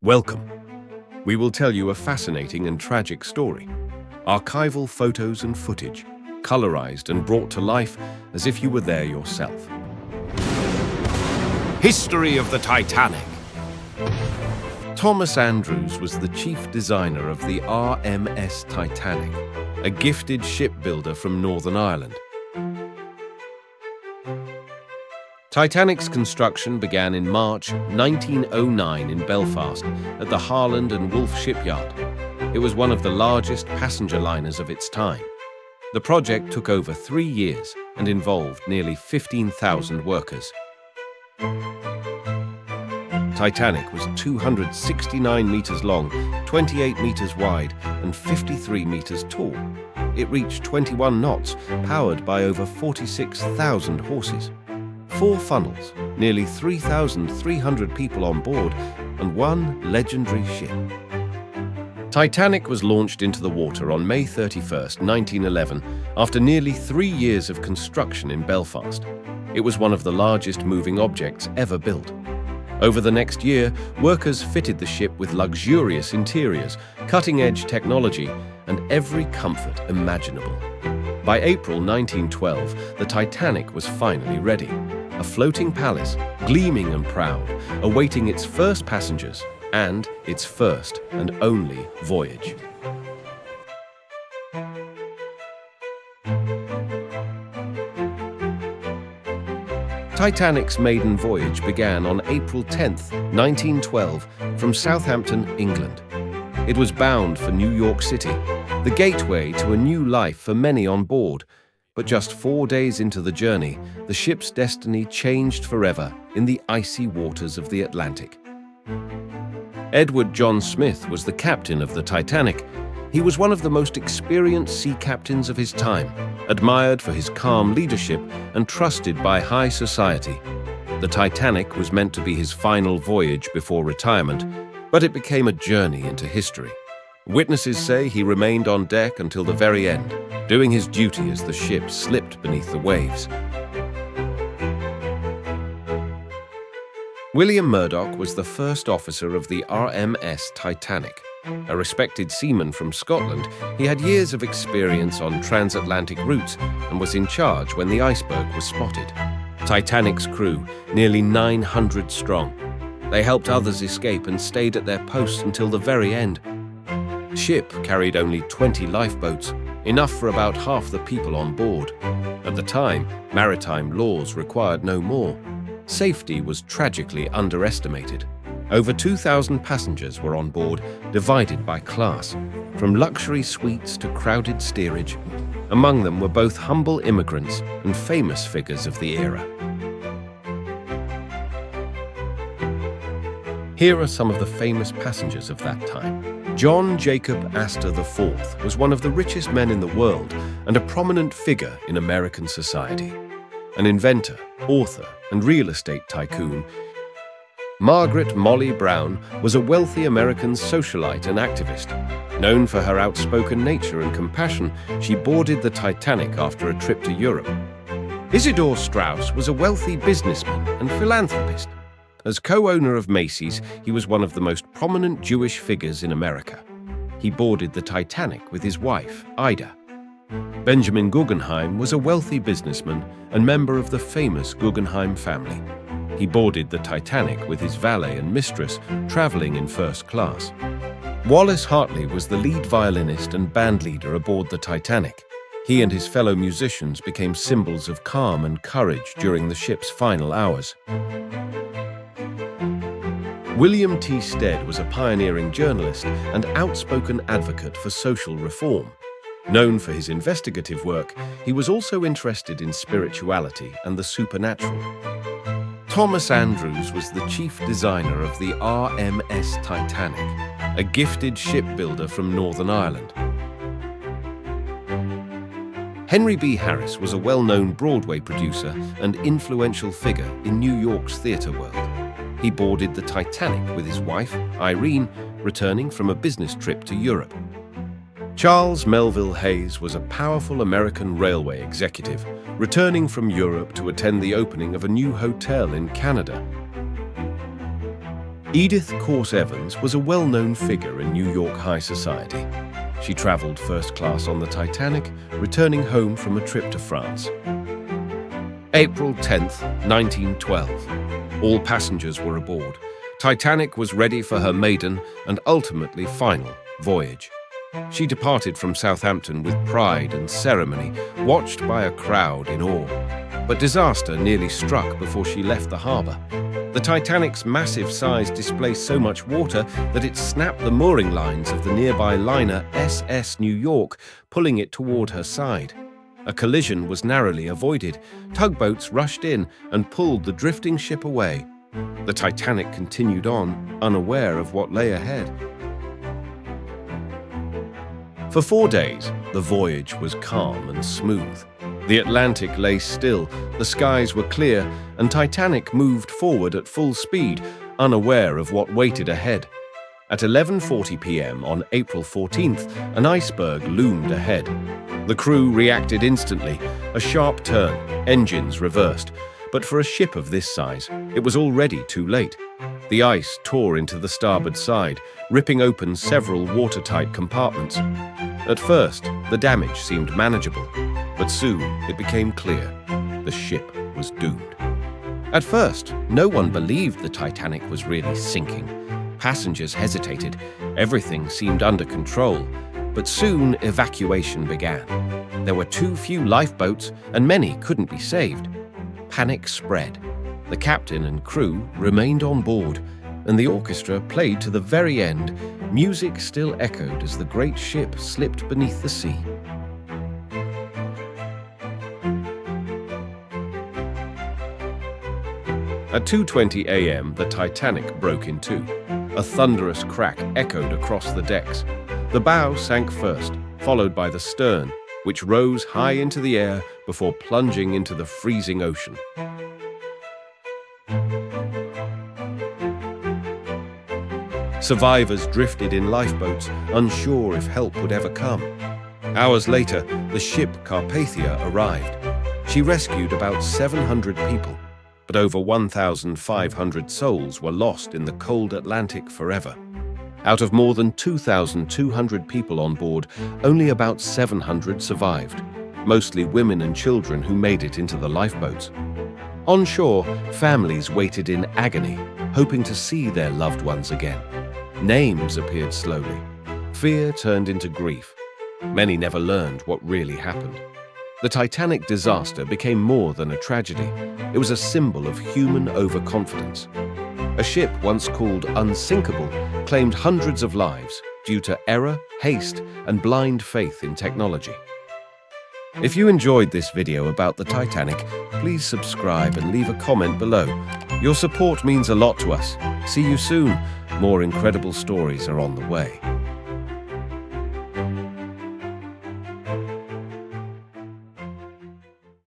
Welcome. We will tell you a fascinating and tragic story. Archival photos and footage, colorized and brought to life as if you were there yourself. History of the Titanic. Thomas Andrews was the chief designer of the RMS Titanic, a gifted shipbuilder from Northern Ireland. Titanic's construction began in March 1909 in Belfast at the Harland and Wolff shipyard. It was one of the largest passenger liners of its time. The project took over 3 years and involved nearly 15,000 workers. Titanic was 269 meters long, 28 meters wide, and 53 meters tall. It reached 21 knots, powered by over 46,000 horses. 4 funnels, nearly 3,300 people on board, and one legendary ship. Titanic was launched into the water on May 31st, 1911, after nearly 3 years of construction in Belfast. It was one of the largest moving objects ever built. Over the next year, workers fitted the ship with luxurious interiors, cutting-edge technology, and every comfort imaginable. By April 1912, the Titanic was finally ready. A floating palace, gleaming and proud, awaiting its first passengers and its first and only voyage. Titanic's maiden voyage began on April 10, 1912, from Southampton, England. It was bound for New York City, the gateway to a new life for many on board. But just 4 days into the journey, the ship's destiny changed forever in the icy waters of the Atlantic. Edward John Smith was the captain of the Titanic. He was one of the most experienced sea captains of his time, admired for his calm leadership and trusted by high society. The Titanic was meant to be his final voyage before retirement, but it became a journey into history. Witnesses say he remained on deck until the very end, doing his duty as the ship slipped beneath the waves. William Murdoch was the first officer of the RMS Titanic. A respected seaman from Scotland, he had years of experience on transatlantic routes and was in charge when the iceberg was spotted. Titanic's crew, nearly 900 strong. They helped others escape and stayed at their posts until the very end. The ship carried only 20 lifeboats, enough for about half the people on board. At the time, maritime laws required no more. Safety was tragically underestimated. Over 2,000 passengers were on board, divided by class, from luxury suites to crowded steerage. Among them were both humble immigrants and famous figures of the era. Here are some of the famous passengers of that time. John Jacob Astor IV was one of the richest men in the world and a prominent figure in American society. An inventor, author, and real estate tycoon, Margaret Molly Brown was a wealthy American socialite and activist. Known for her outspoken nature and compassion, she boarded the Titanic after a trip to Europe. Isidor Straus was a wealthy businessman and philanthropist. As co-owner of Macy's, he was one of the most prominent Jewish figures in America. He boarded the Titanic with his wife, Ida. Benjamin Guggenheim was a wealthy businessman and member of the famous Guggenheim family. He boarded the Titanic with his valet and mistress, traveling in first class. Wallace Hartley was the lead violinist and bandleader aboard the Titanic. He and his fellow musicians became symbols of calm and courage during the ship's final hours. William T. Stead was a pioneering journalist and outspoken advocate for social reform. Known for his investigative work, he was also interested in spirituality and the supernatural. Thomas Andrews was the chief designer of the RMS Titanic, a gifted shipbuilder from Northern Ireland. Henry B. Harris was a well-known Broadway producer and influential figure in New York's theater world. He boarded the Titanic with his wife, Irene, returning from a business trip to Europe. Charles Melville Hayes was a powerful American railway executive, returning from Europe to attend the opening of a new hotel in Canada. Edith Corse Evans was a well-known figure in New York high society. She traveled first class on the Titanic, returning home from a trip to France. April 10th, 1912. All passengers were aboard. Titanic was ready for her maiden and ultimately final voyage. She departed from Southampton with pride and ceremony, watched by a crowd in awe. But disaster nearly struck before she left the harbour. The Titanic's massive size displaced so much water that it snapped the mooring lines of the nearby liner SS New York, pulling it toward her side. A collision was narrowly avoided. Tugboats rushed in and pulled the drifting ship away. The Titanic continued on, unaware of what lay ahead. For 4 days, the voyage was calm and smooth. The Atlantic lay still, the skies were clear, and Titanic moved forward at full speed, unaware of what waited ahead. At 11:40 p.m. on April 14th, an iceberg loomed ahead. The crew reacted instantly, a sharp turn, engines reversed. But for a ship of this size, it was already too late. The ice tore into the starboard side, ripping open several watertight compartments. At first, the damage seemed manageable, but soon it became clear the ship was doomed. At first, no one believed the Titanic was really sinking. Passengers hesitated, everything seemed under control, but soon evacuation began. There were too few lifeboats and many couldn't be saved. Panic spread. The captain and crew remained on board, and the orchestra played to the very end. Music still echoed as the great ship slipped beneath the sea. At 2:20 a.m., the Titanic broke in two. A thunderous crack echoed across the decks. The bow sank first, followed by the stern, which rose high into the air before plunging into the freezing ocean. Survivors drifted in lifeboats, unsure if help would ever come. Hours later, the ship Carpathia arrived. She rescued about 700 people, but over 1,500 souls were lost in the cold Atlantic forever. Out of more than 2,200 people on board, only about 700 survived, mostly women and children who made it into the lifeboats. On shore, families waited in agony, hoping to see their loved ones again. Names appeared slowly. Fear turned into grief. Many never learned what really happened. The Titanic disaster became more than a tragedy. It was a symbol of human overconfidence. A ship once called unsinkable claimed hundreds of lives due to error, haste, and blind faith in technology. If you enjoyed this video about the Titanic, please subscribe and leave a comment below. Your support means a lot to us. See you soon. More incredible stories are on the way.